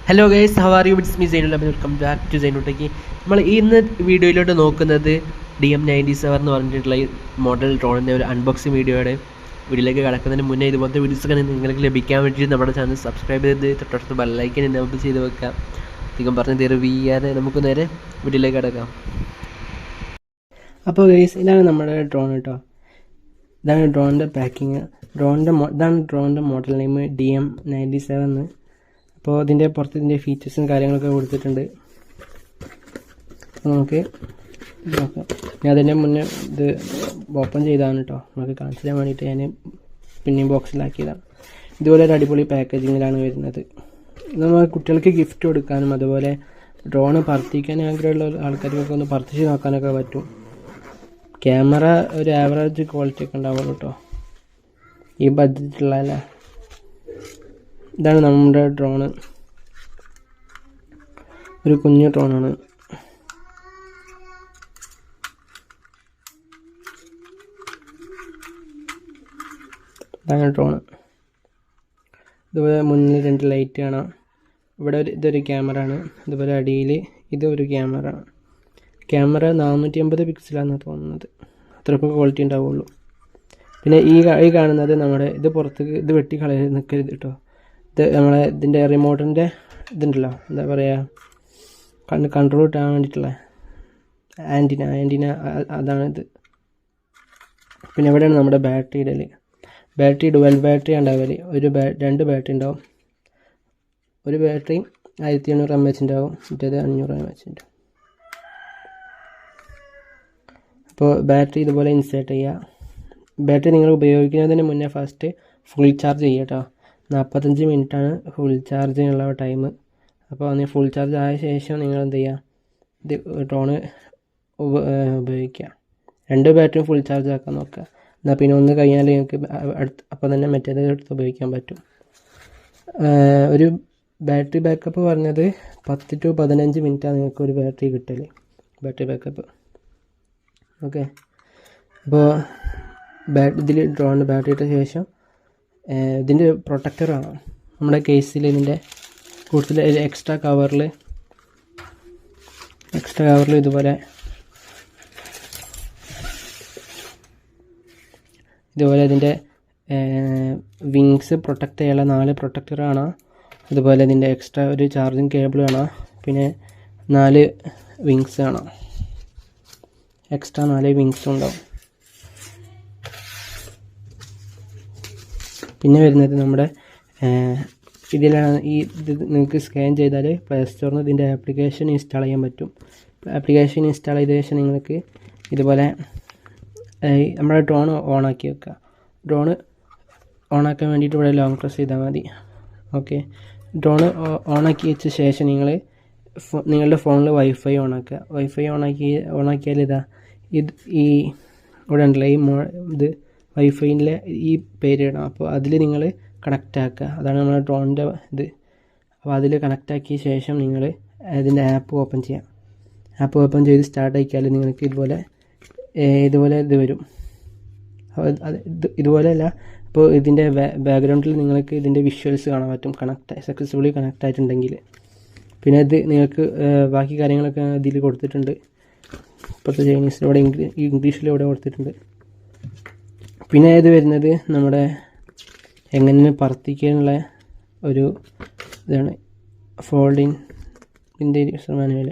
Hello guys, how are you? It's me Zainul. Welcome back to സൈനുട്ടേക്ക്. നമ്മൾ ഇന്ന് വീഡിയോയിലോട്ട് നോക്കുന്നത് DM-97 എന്ന് പറഞ്ഞിട്ടുള്ള ഈ മോഡൽ ഡ്രോണിൻ്റെ ഒരു അൺബോക്സിങ് വീഡിയോയിലേക്ക് കടക്കുന്നതിന് മുന്നേ ഇതുപോലത്തെ വീഡിയോസൊക്കെ നിങ്ങൾക്ക് ലഭിക്കാൻ വേണ്ടി നമ്മുടെ ചാനൽ സബ്സ്ക്രൈബ് ചെയ്ത് തൊട്ടടുത്ത് ബെല്ലൈക്കൻ എനേബിൾ ചെയ്ത് വെക്കാം. അധികം പറഞ്ഞ് തെറിവിയാതെ നമുക്ക് നേരെ വീഡിയോയിലേക്ക് കടക്കാം. അപ്പോൾ ഗൈസ്, ഇതാണ് നമ്മുടെ ഡ്രോൺ കേട്ടോ. ഇതാണ് ഡ്രോണിൻ്റെ പാക്കിങ്. ഇതാണ് ഡ്രോണിൻ്റെ മോഡൽ നെയിം DM-97. അപ്പോൾ ഇതിൻ്റെ പുറത്ത് ഇതിൻ്റെ ഫീച്ചേഴ്സും കാര്യങ്ങളൊക്കെ കൊടുത്തിട്ടുണ്ട്. അപ്പോൾ നമുക്ക് നോക്കാം. ഞാൻ അതിൻ്റെ മുന്നേ ഇത് ഓപ്പൺ ചെയ്തതാണ് കേട്ടോ, നമുക്ക് കാണിച്ചു തരാൻ വേണ്ടിയിട്ട് ഞാൻ പിന്നെയും ബോക്സിലാക്കിയതാണ്. ഇതുപോലെ ഒരു അടിപൊളി പാക്കേജിങ്ങിലാണ് വരുന്നത്. ഇത് നമ്മൾ കുട്ടികൾക്ക് ഗിഫ്റ്റ് കൊടുക്കാനും അതുപോലെ ഡ്രോണ് പറത്തിക്കാൻ ആഗ്രഹമുള്ള ആൾക്കാർക്കൊക്കെ ഒന്ന് പറത്തിച്ച് നോക്കാനൊക്കെ പറ്റും. ക്യാമറ ഒരു ആവറേജ് ക്വാളിറ്റി ഒക്കെ ഉണ്ടാവുള്ളൂ കേട്ടോ ഈ ബഡ്ജറ്റുള്ളതല്ലേ. ഇതാണ് നമ്മുടെ ഡ്രോണ്. ഒരു കുഞ്ഞു ഡ്രോണാണ്. ഇതാണ് ഡ്രോണ്. ഇതുപോലെ മുന്നിൽ 2 ലൈറ്റ് കാണാം. ഇവിടെ ഇതൊരു ക്യാമറ ആണ്. അതുപോലെ അടിയിൽ ഇതൊരു ക്യാമറ. ക്യാമറ 450 പിക്സലാണെന്ന് തോന്നുന്നത്. അത്രയ്ക്ക് ക്വാളിറ്റി ഉണ്ടാവുള്ളൂ. പിന്നെ ഈ കാണുന്നത് നമ്മുടെ ഇത് പുറത്തേക്ക് ഇത് വെട്ടി കളയാൻ നിൽക്കരുത് കേട്ടോ. ഇത് നമ്മളെ ഇതിൻ്റെ റിമോട്ടിൻ്റെ ഇതുണ്ടല്ലോ, എന്താ പറയുക, കൺട്രോൾ കിട്ടാൻ വേണ്ടിയിട്ടുള്ള ആൻറ്റിന അതാണിത്. പിന്നെ എവിടെയാണ് നമ്മുടെ ബാറ്ററി ഇടൽ. ബാറ്ററി 12 ബാറ്ററി ഉണ്ടാവല്. 2 ബാറ്ററി ഉണ്ടാവും. ഒരു ബാറ്ററി 1800 mAh ഉണ്ടാവും, മറ്റേത് 500 mAh ഉണ്ടാവും. അപ്പോൾ ബാറ്ററി ഇതുപോലെ ഇൻസേർട്ട് ചെയ്യുക. ബാറ്ററി നിങ്ങൾ ഉപയോഗിക്കുന്നതിന് മുന്നേ ഫസ്റ്റ് ഫുൾ ചാർജ് ചെയ്യുക കേട്ടോ. 45 മിനിറ്റാണ് ഫുൾ ചാർജിനുള്ള ടൈം. അപ്പോൾ അതിന് ഫുൾ ചാർജ് ആയ ശേഷം നിങ്ങൾ എന്ത് ചെയ്യുക, ഇത് ഡ്രോണ് ഉപയോഗിക്കുക. 2 ബാറ്ററിയും ഫുൾ ചാർജ് ആക്കാൻ നോക്കുക. എന്നാൽ പിന്നെ ഒന്ന് കഴിഞ്ഞാൽ നിങ്ങൾക്ക് അപ്പോൾ തന്നെ മറ്റേത് എടുത്ത് ഉപയോഗിക്കാൻ പറ്റും. ഒരു ബാറ്ററി ബാക്കപ്പ് പറഞ്ഞത് 10 to 15 മിനിറ്റാണ് നിങ്ങൾക്ക് ഒരു ബാറ്ററി കിട്ടൽ, ബാറ്ററി ബാക്കപ്പ്. ഓക്കെ, അപ്പോൾ ഇതിൽ ഡ്രോണിൻ്റെ ബാറ്ററി ഇട്ട ശേഷം ഇതിൻ്റെ പ്രൊട്ടക്ടറാണ് നമ്മുടെ കേസിൽ. ഇതിൻ്റെ കൂടുതൽ എക്സ്ട്രാ കവറിൽ ഇതുപോലെ ഇതിൻ്റെ വിങ്സ് പ്രൊട്ടക്റ്റ് ചെയ്യാനുള്ള 4 പ്രൊട്ടക്ടറാണ്. അതുപോലെ ഇതിൻ്റെ എക്സ്ട്രാ ഒരു ചാർജിങ് കേബിൾ കാണാം. പിന്നെ 4 വിങ്സ് കാണാം. എക്സ്ട്രാ 4 വിങ്സും ഉണ്ടാവും. പിന്നെ വരുന്നത് നമ്മുടെ ഇതിലാണ്. ഇത് നിങ്ങൾക്ക് സ്കാൻ ചെയ്താൽ പ്ലേ സ്റ്റോറിൽ നിന്ന് ഇതിൻ്റെ ആപ്ലിക്കേഷൻ ഇൻസ്റ്റാൾ ചെയ്യാൻ പറ്റും. ആപ്ലിക്കേഷൻ ഇൻസ്റ്റാൾ ചെയ്ത ശേഷം നിങ്ങൾക്ക് ഇതുപോലെ നമ്മുടെ ഡ്രോൺ ഓണാക്കി വെക്കുക. ഡ്രോണ് ഓണാക്കാൻ വേണ്ടിയിട്ട് ഇവിടെ ലോങ് പ്രസ് ചെയ്താൽ മതി. ഓക്കെ, ഡ്രോണ് ഓണാക്കി വെച്ച ശേഷം നിങ്ങളുടെ ഫോണിൽ വൈഫൈ ഓണാക്കുക. വൈഫൈ ഓണാക്കിയാൽ ഈ ഇവിടെ ഉണ്ടല്ലോ ഇത് വൈഫൈൻ്റെ ഈ പേര് ഇടണം. അപ്പോൾ അതിൽ നിങ്ങൾ കണക്റ്റ് ആക്കുക. അതാണ് നമ്മുടെ ഡ്രോണിൻ്റെ ഇത്. അപ്പോൾ അതിൽ കണക്റ്റ് ആക്കിയ ശേഷം നിങ്ങൾ അതിൻ്റെ ആപ്പ് ഓപ്പൺ ചെയ്യാം. ആപ്പ് ഓപ്പൺ ചെയ്ത് സ്റ്റാർട്ട് ആക്കിയാൽ നിങ്ങൾക്ക് ഇതുപോലെ ഇത് വരും. ഇതുപോലെയല്ല. അപ്പോൾ ഇതിൻ്റെ ബാക്ക്ഗ്രൗണ്ടിൽ നിങ്ങൾക്ക് ഇതിൻ്റെ വിഷ്വൽസ് കാണാൻ പറ്റും, സക്സസ്ഫുള്ളി കണക്റ്റ് ആയിട്ടുണ്ടെങ്കിൽ. പിന്നെ ഇത് നിങ്ങൾക്ക് ബാക്കി കാര്യങ്ങളൊക്കെ ഇതിൽ കൊടുത്തിട്ടുണ്ട്. ഇപ്പോഴത്തെ ചൈനീസിലൂടെ ഇംഗ്ലീഷിലൂടെ കൊടുത്തിട്ടുണ്ട്. പിന്നെ ഇത് വരുന്നത് നമ്മുടെ എങ്ങനെ പറത്തിക്കാനുള്ള ഒരു ഇതാണ്, ഫോൾഡിൻ്റെ യൂസർ മാനുവൽ.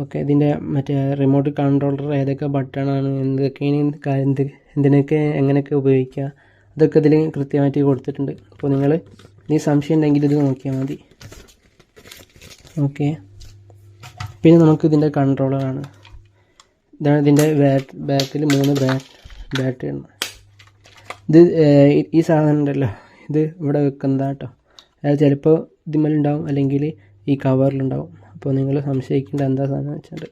ഓക്കെ, ഇതിൻ്റെ മറ്റേ റിമോട്ട് കൺട്രോളർ ഏതൊക്കെ ബട്ടണാണ്, എന്തിനൊക്കെ എങ്ങനെയൊക്കെ ഉപയോഗിക്കുക, അതൊക്കെ ഇതിൽ കൃത്യമായിട്ട് കൊടുത്തിട്ടുണ്ട്. അപ്പോൾ നിങ്ങൾ ഇനി സംശയം ഉണ്ടെങ്കിൽ ഇത് നോക്കിയാൽ മതി. ഓക്കെ, പിന്നെ നമുക്ക് ഇതിൻ്റെ കൺട്രോളറാണ്. ഇതാണ് ഇതിൻ്റെ ബാക്കിൽ 3 ബാറ്ററി ആണ്. ഇത് ഈ സാധനം ഉണ്ടല്ലോ, ഇത് ഇവിടെ വെക്കുന്നതാണ് കേട്ടോ. അതായത് ചിലപ്പോൾ ഇതിന്മേലുണ്ടാവും, അല്ലെങ്കിൽ ഈ കവറിലുണ്ടാവും. അപ്പോൾ നിങ്ങൾ സംശയിക്കേണ്ട എന്താ സാധനം വെച്ചിട്ട്.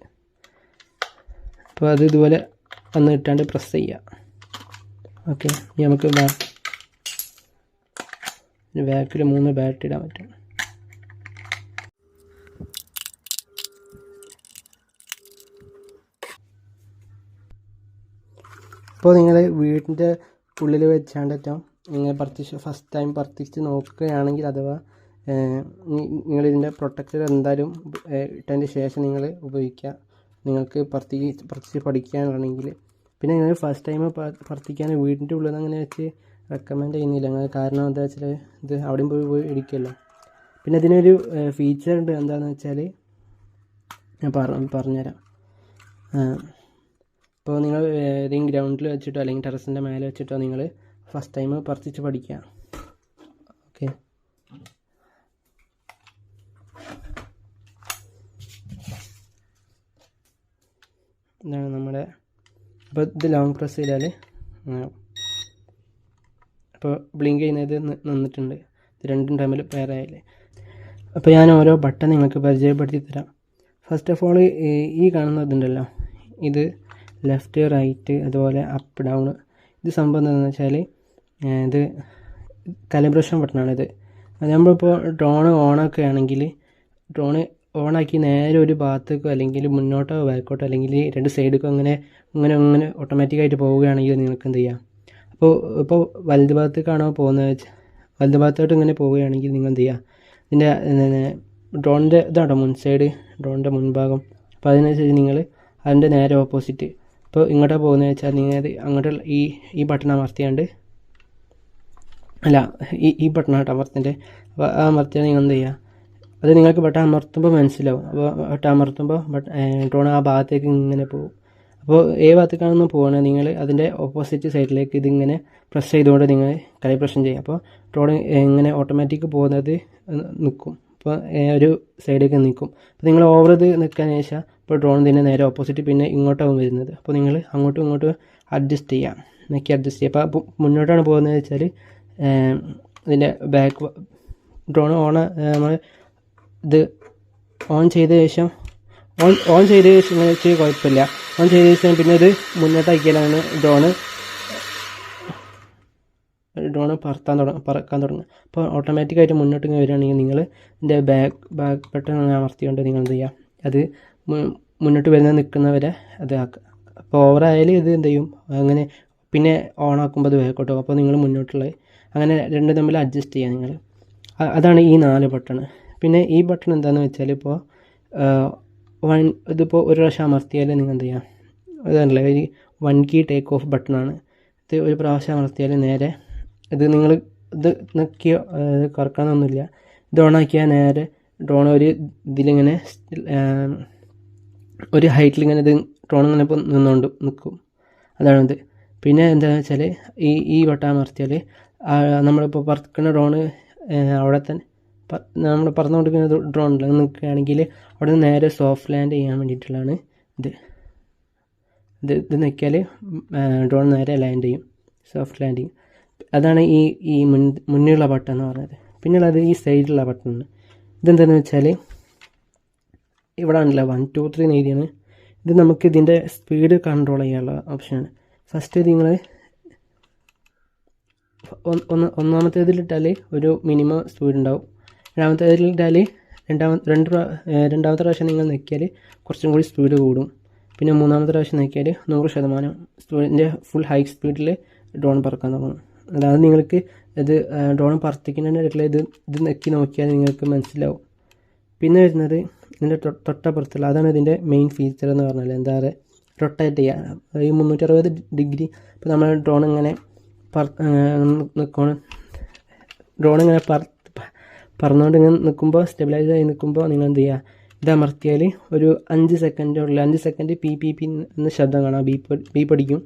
അപ്പോൾ അത് ഇതുപോലെ ഒന്ന് ഇട്ടാണ്ട് പ്രസ് ചെയ്യുക. ഓക്കെ, ഇനി നമുക്ക് ബാക്കിൽ 3 ബാറ്ററി ഇടാൻ പറ്റും. അപ്പോൾ നിങ്ങൾ വീടിൻ്റെ ഉള്ളിൽ വെച്ചാണ്ടറ്റം നിങ്ങൾ ഫസ്റ്റ് ടൈം പർച്ചേസ് നോക്കുകയാണെങ്കിൽ, അഥവാ നിങ്ങളിതിൻ്റെ പ്രൊട്ടക്ടർ എന്തായാലും ഇട്ടതിന് ശേഷം നിങ്ങൾ ഉപയോഗിക്കുക, നിങ്ങൾക്ക് പ്രത്യേകിച്ച് പഠിക്കാനാണെങ്കിൽ. പിന്നെ നിങ്ങൾ ഫസ്റ്റ് ടൈം പ്രവർത്തിക്കാൻ വീടിൻ്റെ ഉള്ളിൽ നിന്ന് അങ്ങനെ വെച്ച് റെക്കമെൻഡ് ചെയ്യുന്നില്ല. കാരണം എന്താ വെച്ചാൽ ഇത് അവിടെയും പോയി ഇടിക്കുമല്ലോ. പിന്നെ ഇതിനൊരു ഫീച്ചർ ഉണ്ട്, എന്താണെന്ന് വെച്ചാൽ ഞാൻ പറഞ്ഞുതരാം. ഇപ്പോൾ നിങ്ങൾ ഏതെങ്കിലും ഗ്രൗണ്ടിൽ വെച്ചിട്ടോ അല്ലെങ്കിൽ ടെറസിൻ്റെ മേലെ വെച്ചിട്ടോ നിങ്ങൾ ഫസ്റ്റ് ടൈം പറിച്ച് പഠിക്കുക. ഓക്കെ, ഇതാണ് നമ്മുടെ. അപ്പോൾ ഇത് ലോങ് പ്രസ് ചെയ്താൽ അപ്പോൾ ബ്ലിങ്ക് ചെയ്യുന്നത് നിന്നിട്ടുണ്ട്. ഇത് രണ്ടും തമ്മിൽ പെയറായില്ലേ. അപ്പോൾ ഞാൻ ഓരോ ബട്ടൺ നിങ്ങൾക്ക് പരിചയപ്പെടുത്തി തരാം. ഫസ്റ്റ് ഓഫ് ഓൾ ഈ കാണുന്നതുണ്ടല്ലോ, ഇത് ലെഫ്റ്റ് റൈറ്റ് അതുപോലെ അപ്പ് ഡൗൺ. ഇത് സംഭവം എന്താണെന്ന് വെച്ചാൽ ഇത് കാലിബ്രേഷൻ ബട്ടണാണിത്. അത് നമ്മളിപ്പോൾ ഡ്രോൺ ഓണൊക്കെ ആണെങ്കിൽ ഡ്രോണ് ഓണാക്കി നേരെ ഒരു ഭാഗത്തേക്കോ അല്ലെങ്കിൽ മുന്നോട്ടോ ബാക്കോട്ടോ അല്ലെങ്കിൽ രണ്ട് സൈഡിലേക്കോ അങ്ങനെ ഓട്ടോമാറ്റിക്കായിട്ട് പോവുകയാണെങ്കിൽ നിങ്ങൾക്ക് എന്ത് ചെയ്യാം. ഇപ്പോൾ വലത് ഭാഗത്തേക്കാണോ പോകുന്നത്, വലത് ഭാഗത്തോട്ട് ഇങ്ങനെ പോവുകയാണെങ്കിൽ നിങ്ങൾ എന്ത് ചെയ്യുക, ഇതിൻ്റെ ഡ്രോണിൻ്റെ ഇതാണോ മുൻ സൈഡ്, ഡ്രോണിൻ്റെ മുൻഭാഗം. അപ്പോൾ അതിനനുസരിച്ച് നിങ്ങൾ അതിൻ്റെ നേരെ ഓപ്പോസിറ്റ് ഇപ്പോൾ ഇങ്ങോട്ടാണ് പോകുന്നത് വെച്ചാൽ നിങ്ങൾ അങ്ങോട്ടുള്ള ഈ ബട്ടൺ അമർത്തിയാണ്ട് അല്ല ഈ ബട്ടണായിട്ട് അമർത്തിൻ്റെ. അപ്പോൾ ആ അമർത്തിയാൽ നിങ്ങൾ എന്ത് ചെയ്യുക, അത് നിങ്ങൾക്ക് ബട്ടൺ അമർത്തുമ്പോൾ മനസ്സിലാവും. അപ്പോൾ ബട്ടൺ അമർത്തുമ്പോൾ ഡ്രോൺ ആ ഭാഗത്തേക്ക് ഇങ്ങനെ പോകും. അപ്പോൾ ഏത് ഭാഗത്തേക്കാണെന്ന് പോകുകയാണെങ്കിൽ നിങ്ങൾ അതിൻ്റെ ഓപ്പോസിറ്റ് സൈഡിലേക്ക് ഇതിങ്ങനെ പ്രസ് ചെയ്തുകൊണ്ട് നിങ്ങൾ കാലിബ്രേഷൻ ചെയ്യുക. അപ്പോൾ ഡ്രോൺ ഇങ്ങനെ ഓട്ടോമാറ്റിക് പോകുന്നത് നിൽക്കും. അപ്പോൾ ഒരു സൈഡിലേക്ക് നിൽക്കും. അപ്പോൾ നിങ്ങൾ ഓവർ ഇത് നിൽക്കാൻ ശേഷം ഇപ്പോൾ ഡ്രോൺ തന്നെ നേരെ ഓപ്പോസിറ്റ് പിന്നെ ഇങ്ങോട്ടാവും വരുന്നത്. അപ്പോൾ നിങ്ങൾ അങ്ങോട്ടും ഇങ്ങോട്ടും അഡ്ജസ്റ്റ് ചെയ്യാം, നോക്കി അഡ്ജസ്റ്റ് ചെയ്യുക. അപ്പോൾ മുന്നോട്ടാണ് പോകുന്നത് വെച്ചാൽ ഇതിൻ്റെ ബാക്ക് ഡ്രോൺ നമ്മൾ ഇത് ഓൺ ചെയ്ത ശേഷം വെച്ചാൽ കുഴപ്പമില്ല. ഓൺ ചെയ്ത ശേഷം പിന്നെ ഇത് മുന്നോട്ടാക്കിയാലാണ് ഡ്രോണ് പറക്കാൻ തുടങ്ങുക. അപ്പോൾ ഓട്ടോമാറ്റിക്കായിട്ട് മുന്നോട്ട് വരികയാണെങ്കിൽ നിങ്ങൾ ഇതിൻ്റെ ബാക്ക് ബട്ടൺ അമർത്തിക്കൊണ്ട് നിങ്ങൾ എന്ത് ചെയ്യുക, അത് മുന്നോട്ട് വരുന്ന നിൽക്കുന്നവരെ അത് ആക്കുക. അപ്പോൾ ഓവറായാലും ഇത് എന്ത് ചെയ്യും, അങ്ങനെ പിന്നെ ഓണാക്കുമ്പോൾ അത് ബാക്കോട്ടോ. അപ്പോൾ നിങ്ങൾ മുന്നോട്ടുള്ള അങ്ങനെ രണ്ടും തമ്മിൽ അഡ്ജസ്റ്റ് ചെയ്യുക നിങ്ങൾ. അതാണ് ഈ 4 ബട്ടൺ. പിന്നെ ഈ ബട്ടൺ എന്താണെന്ന് വെച്ചാൽ ഇപ്പോൾ ഇതിപ്പോൾ ഒരു പ്രാവശ്യം അമർത്തിയാൽ നിങ്ങൾ എന്ത് ചെയ്യാം, അതല്ല ഈ 1 കീ ടേക്ക് ഓഫ് ബട്ടണാണ്. ഇത് ഒരു പ്രാവശ്യം അമർത്തിയാൽ നേരെ ഇത് നിങ്ങൾ ഇത് നോക്കിയോ കറക്കണമെന്നൊന്നുമില്ല. ഇത് ഓണാക്കിയാൽ നേരെ ഡ്രോൺ ഒരു ഇതിലിങ്ങനെ ഒരു ഹൈറ്റിലിങ്ങനെ ഇത് ഡ്രോൺ ഇങ്ങനെ ഇപ്പോൾ നിൽക്കും. അതാണിത്. പിന്നെ എന്താണെന്ന് വെച്ചാൽ ഈ ബട്ടൺ അമർത്തിയാൽ നമ്മളിപ്പോൾ പറക്കുന്ന ഡ്രോണ് അവിടെ തന്നെ നമ്മൾ പറന്നുകൊണ്ടിരിക്കുന്ന ഡ്രോണിൽ നിൽക്കുകയാണെങ്കിൽ അവിടെ നിന്ന് നേരെ സോഫ്റ്റ് ലാൻഡ് ചെയ്യാൻ വേണ്ടിയിട്ടുള്ളതാണ് ഇത് നിൽക്കിയാൽ ഡ്രോൺ നേരെ ലാൻഡ് ചെയ്യും, സോഫ്റ്റ് ലാൻഡിങ്. അതാണ് ഈ മുന്നിലുള്ള ബട്ടൺ എന്ന് പറയുന്നത്. പിന്നെയുള്ളത് ഈ സൈഡിലുള്ള ബട്ടൺ. ഇതെന്താണെന്ന് വെച്ചാൽ ഇവിടെ ആണല്ലോ 1 2 3 എഴുതിയാണ്. ഇത് നമുക്ക് ഇതിൻ്റെ സ്പീഡ് കൺട്രോൾ ചെയ്യാനുള്ള ഓപ്ഷനാണ്. ഫസ്റ്റ് നിങ്ങൾ ഒന്നാമത്തേതിലിട്ടാൽ ഒരു മിനിമം സ്പീഡ് ഉണ്ടാവും. രണ്ടാമത്തേതിലിട്ടാൽ രണ്ടാമത്തെ പ്രാവശ്യം നിങ്ങൾ നോക്കിയാൽ കുറച്ചും കൂടി സ്പീഡ് കൂടും. പിന്നെ മൂന്നാമത്തെ പ്രാവശ്യം നോക്കിയാൽ 100% സ്പീഡിൻ്റെ ഫുൾ ഹൈ സ്പീഡിൽ ഡ്രോൺ പറക്കാൻ തുടങ്ങും. അതായത് നിങ്ങൾക്ക് ഇത് ഡ്രോൺ പറത്തിക്കുന്നതിനായിട്ടുള്ള ഇത് നെക്കി നോക്കിയാൽ നിങ്ങൾക്ക് മനസ്സിലാവും. പിന്നെ വരുന്നത് ഇതിൻ്റെ തൊട്ടപ്പുറത്തുള്ള അതാണ് ഇതിൻ്റെ മെയിൻ ഫീച്ചർ എന്ന് പറഞ്ഞാൽ എന്താ പറയുക, റൊട്ടേറ്റ് ചെയ്യുക ഈ 360 ഡിഗ്രി. ഇപ്പോൾ നമ്മൾ ഡ്രോൺ ഇങ്ങനെ ഡ്രോൺ ഇങ്ങനെ പറന്നുകൊണ്ട് ഇങ്ങനെ നിൽക്കുമ്പോൾ സ്റ്റെബിലൈസ് ആയി നിൽക്കുമ്പോൾ നിങ്ങൾ എന്ത് ചെയ്യുക, ഇത് അമർത്തിയാൽ ഒരു 5 സെക്കൻഡുള്ള 5 സെക്കൻഡ് പി എന്ന ശബ്ദം കാണാം, ബീപ്പ് അടിക്കും.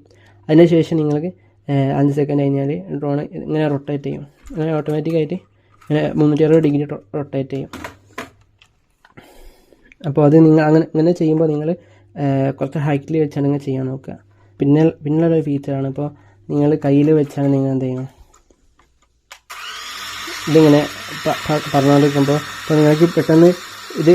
അതിനുശേഷം നിങ്ങൾക്ക് 5 സെക്കൻഡ് കഴിഞ്ഞാൽ ഡ്രോൺ ഇങ്ങനെ റൊട്ടേറ്റ് ചെയ്യും. അങ്ങനെ ഓട്ടോമാറ്റിക്കായിട്ട് ഇങ്ങനെ 360 ഡിഗ്രി റൊട്ടേറ്റ് ചെയ്യും. അപ്പോൾ അത് നിങ്ങൾ അങ്ങനെ ചെയ്യുമ്പോൾ നിങ്ങൾ കുറച്ച് ഹൈറ്റിൽ വെച്ചാണ് ഇങ്ങനെ ചെയ്യാൻ നോക്കുക. പിന്നെയുള്ള ഫീച്ചറാണ് ഇപ്പോൾ നിങ്ങൾ കയ്യിൽ വെച്ചാണ് നിങ്ങൾ എന്ത് ചെയ്യണം, ഇതിങ്ങനെ പറഞ്ഞുകൊണ്ടിരിക്കുമ്പോൾ ഇപ്പോൾ നിങ്ങൾക്ക് പെട്ടെന്ന് ഇത്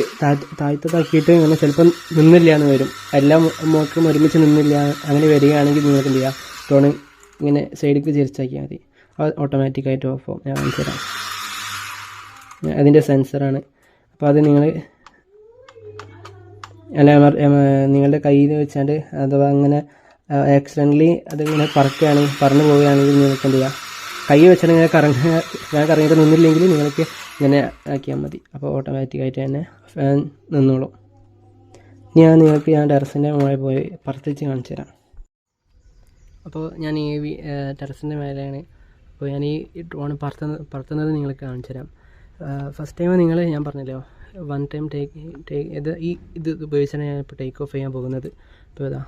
താഴ്ത്തതാക്കിയിട്ട് ഇങ്ങനെ ചിലപ്പം നിന്നില്ല എന്ന് വരും. എല്ലാം മോട്ടറും ഒരുമിച്ച് നിന്നില്ല, അങ്ങനെ വരികയാണെങ്കിൽ നിങ്ങൾക്ക് എന്ത് ചെയ്യുക, ഡ്രോൺ ഇങ്ങനെ സൈഡിലേക്ക് തിരിച്ചാക്കിയാൽ മതി, ഓട്ടോമാറ്റിക്കായിട്ട് ഓഫ് ആവും. ഞാൻ കാണിച്ചു തരാം. അതിൻ്റെ സെൻസറാണ്. അപ്പോൾ അത് നിങ്ങൾ നിങ്ങളുടെ കയ്യിൽ വെച്ചാണ്ട് അഥവാ അങ്ങനെ ആക്സിഡൻ്റലി അതിങ്ങനെ പറന്ന് പോവുകയാണെങ്കിൽ നിങ്ങൾക്ക് എന്ത് ചെയ്യുക, കൈ വെച്ചാൽ ഇങ്ങനെ കറങ്ങിയിട്ട് നിന്നില്ലെങ്കിൽ നിങ്ങൾക്ക് ഇങ്ങനെ ആക്കിയാൽ മതി. അപ്പോൾ ഓട്ടോമാറ്റിക്കായിട്ട് തന്നെ ഫാൻ നിന്നോളും. ഞാൻ ടെറസിൻ്റെ മുകളിൽ പോയി പറത്തിച്ച് കാണിച്ചു തരാം. അപ്പോൾ ഞാൻ ഈ ടെറസിൻ്റെ മേലെയാണ്. അപ്പോൾ ഞാൻ ഈ ഡ്രോൺ പറത്തുന്നത് നിങ്ങൾക്ക് കാണിച്ചു തരാം. ഫസ്റ്റ് ടൈം ഞാൻ പറഞ്ഞല്ലോ, വൺ ടൈം ഇത് ഉപയോഗിച്ചാണ് ഞാൻ ഇപ്പോൾ ടേക്ക് ഓഫ് ചെയ്യാൻ പോകുന്നത്. അപ്പോൾ ഇതാ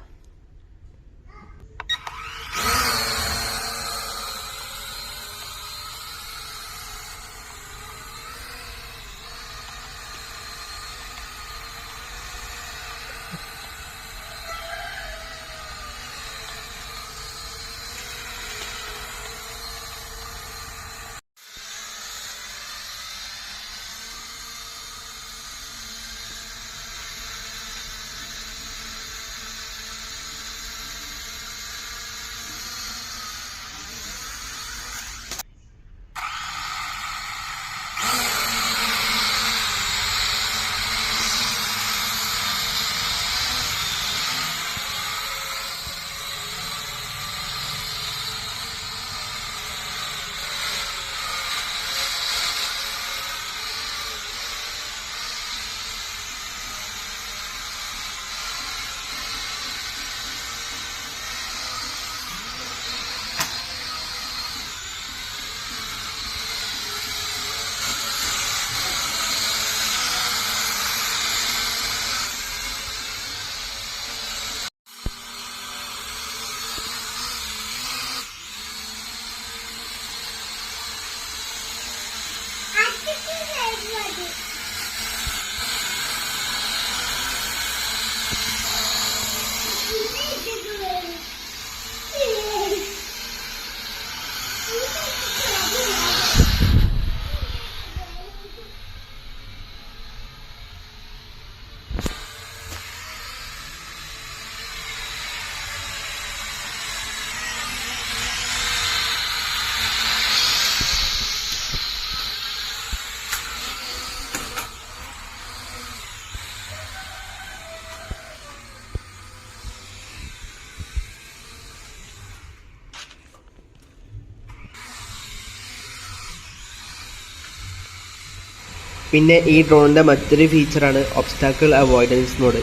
പിന്നെ ഈ ഡ്രോണിൻ്റെ മറ്റൊരു ഫീച്ചറാണ് ഒബ്സ്റ്റാക്കിൾ അവോയ്ഡൻസ് മോഡ്.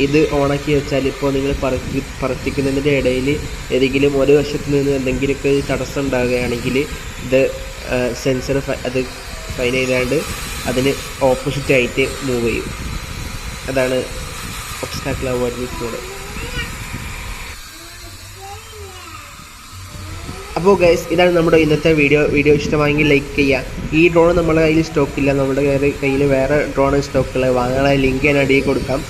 ഇത് ഓണാക്കി വെച്ചാൽ ഇപ്പോൾ നിങ്ങൾ പറപ്പിക്കുന്നതിൻ്റെ ഇടയിൽ ഏതെങ്കിലും ഒരു വശത്ത് നിന്ന് എന്തെങ്കിലുമൊക്കെ തടസ്സം ഉണ്ടാകുകയാണെങ്കിൽ ഇത് സെൻസർ അത് ഫൈൻ ചെയ്താണ്ട് അതിന് ഓപ്പോസിറ്റായിട്ട് മൂവ് ചെയ്യും. അതാണ് ഒബ്സ്റ്റാക്കിൾ അവോയ്ഡൻസ് മോഡ്. അപ്പോൾ ഗൈസ്, ഇതാണ് നമ്മുടെ ഇന്നത്തെ വീഡിയോ ഇഷ്ടമായെങ്കിൽ ലൈക്ക് ചെയ്യുക. ഈ ഡ്രോൺ നമ്മുടെ കയ്യിൽ സ്റ്റോക്കില്ല, നമ്മുടെ കയ്യിൽ വേറെ ഡ്രോൺ സ്റ്റോക്കുള്ളത്. വാങ്ങാനുള്ള ലിങ്ക് ഞാൻ അടിയിൽ കൊടുക്കാം.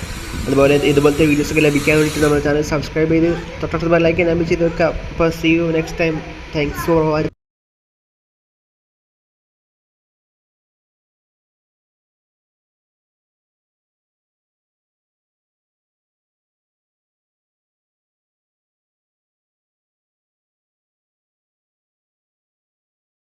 അതുപോലെ ഇതുപോലത്തെ വീഡിയോസൊക്കെ ലഭിക്കാൻ വേണ്ടിയിട്ട് നമ്മുടെ ചാനൽ സബ്സ്ക്രൈബ് ചെയ്ത് തൊട്ടടുത്ത ബെൽ ഐക്കൺ എനേബിൾ ചെയ്ത് വെക്കാം. അപ്പോൾ see you next time. Thanks for watching.